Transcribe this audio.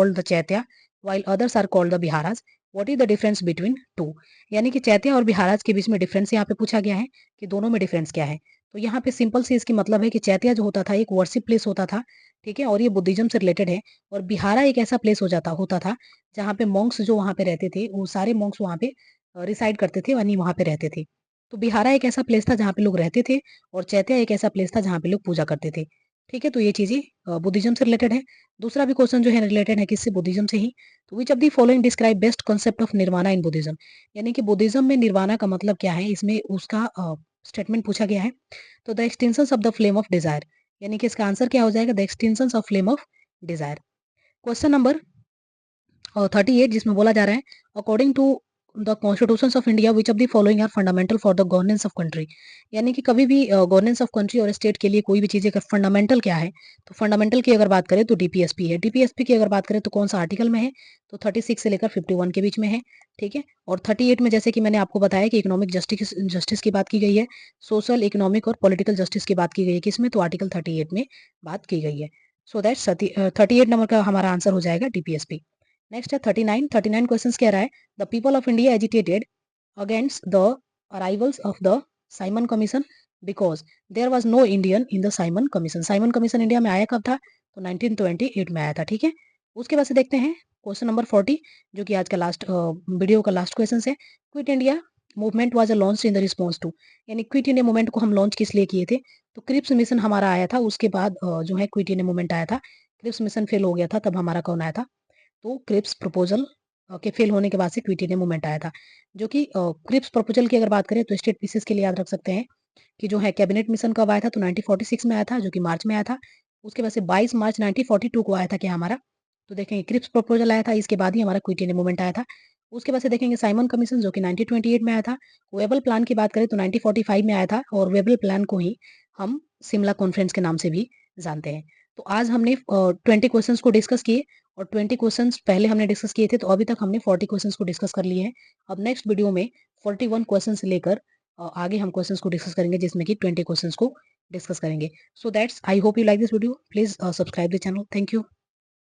called the chaitya while others are called the बिहाराज. What is the difference between two? यानी कि चैत्या और बिहाराज के बीच में डिफरेंस यहाँ पे पूछा गया है कि दोनों में डिफरेंस क्या है. तो यहाँ पे सिंपल से इसकी मतलब है कि चैत्या जो होता था एक वर्शिप प्लेस होता था, ठीक है, और ये बुद्धिज्म से रिलेटेड है. और बिहारा एक ऐसा प्लेस होता था जहाँ पे मॉन्क्स जो वहाँ पे रहते थे वो सारे मॉन्क्स वहाँ पे रिसाइड करते थे यानी वहाँ पे रहते थे. तो बिहारा एक ऐसा प्लेस था जहाँ पे लोग रहते थे और चैत्या एक ऐसा प्लेस था जहाँ पे लोग पूजा करते थे. ठीक है, तो ये चीजें बुद्धिज्म से रिलेटेड है. दूसरा भी क्वेश्चन जो है रिलेटेड है किससे, बुद्धिज्म से ही. तो which of the following describe best concept of nirvana in Buddhism. यानी कि बुद्धिज्म में निर्वाणा का मतलब क्या है, इसमें उसका स्टेटमेंट पूछा गया है. तो the extension of the flame of desire, यानी कि इसका आंसर क्या हो जाएगा, the extension of flame of desire. Question number 38 जिसमें बोला जा रहा है according to the constitution of India which of the following are fundamental for the governance of country. यानी कि कभी भी गवर्नेंस ऑफ कंट्री और स्टेट के लिए कोई भी चीजें का फंडामेंटल क्या है, तो फंडामेंटल की अगर बात करें तो डीपीएसपी है. डीपीएसपी की अगर बात करें तो कौन सा आर्टिकल में है, तो 36 से लेकर 51 के बीच में है. ठीक है, और 38 में जैसे कि मैंने आपको बताया कि इकोनॉमिक जस्टिस की बात की गई है, सोशल इकोनॉमिक और पॉलिटिकल जस्टिस की बात की गई है किसमें, तो आर्टिकल 38 में बात की गई है. सो दैट 38 नंबर का हमारा आंसर हो जाएगा डीपीएसपी. नेक्स्ट है 39 क्वेश्चन कह रहा है the people of India agitated against the arrivals of the Simon Commission because there was no Indian in the Simon Commission. Simon Commission India में आया कब था, तो 1928 में आया था. ठीक है, उसके बाद से देखते हैं क्वेश्चन नंबर 40 जो कि आज का लास्ट वीडियो का लास्ट क्वेश्चन है. Quit India movement was launch in the response to. यानी क्विट इंडिया मूवमेंट को हम लॉन्च किस लिए किए थे, तो क्रिप्स मिशन हमारा आया था, उसके बाद जो है क्विट इंडिया मूवमेंट आया था. क्रिप्स मिशन फेल हो गया था, तब हमारा कौन आया था, तो क्रिप्स प्रपोजल के फेल होने के बाद से क्विट इंडिया मूवमेंट आया था. जो कि क्रिप्स प्रपोजल की अगर बात करें तो स्टेट पीसेस के लिए याद रख सकते हैं कि जो है कैबिनेट मिशन कब आया था, तो 1946 में आया था जो कि मार्च में आया था. उसके बाद से 22 मार्च 1942 को आया था क्या हमारा, तो देखेंगे क्रिप्स प्रपोजल आया था, इसके बाद ही हमारा क्विट इंडिया मूवमेंट आया था. उसके बाद से देखेंगे साइमन कमीशन जो कि 1928 में आया था. वेबल प्लान की बात करें तो 1945 में आया था और वेबल प्लान को ही हम शिमला कॉन्फ्रेंस के नाम से भी जानते हैं. तो आज हमने 20 क्वेश्चंस को डिस्कस किए और 20 क्वेश्चंस पहले हमने डिस्कस किए थे, तो अभी तक हमने 40 क्वेश्चंस को डिस्कस कर लिए हैं. अब नेक्स्ट वीडियो में 41 क्वेश्चंस लेकर आगे हम क्वेश्चंस को डिस्कस करेंगे जिसमें कि 20 क्वेश्चंस को डिस्कस करेंगे. So that's I hope you like this video. Please subscribe the channel. Thank you.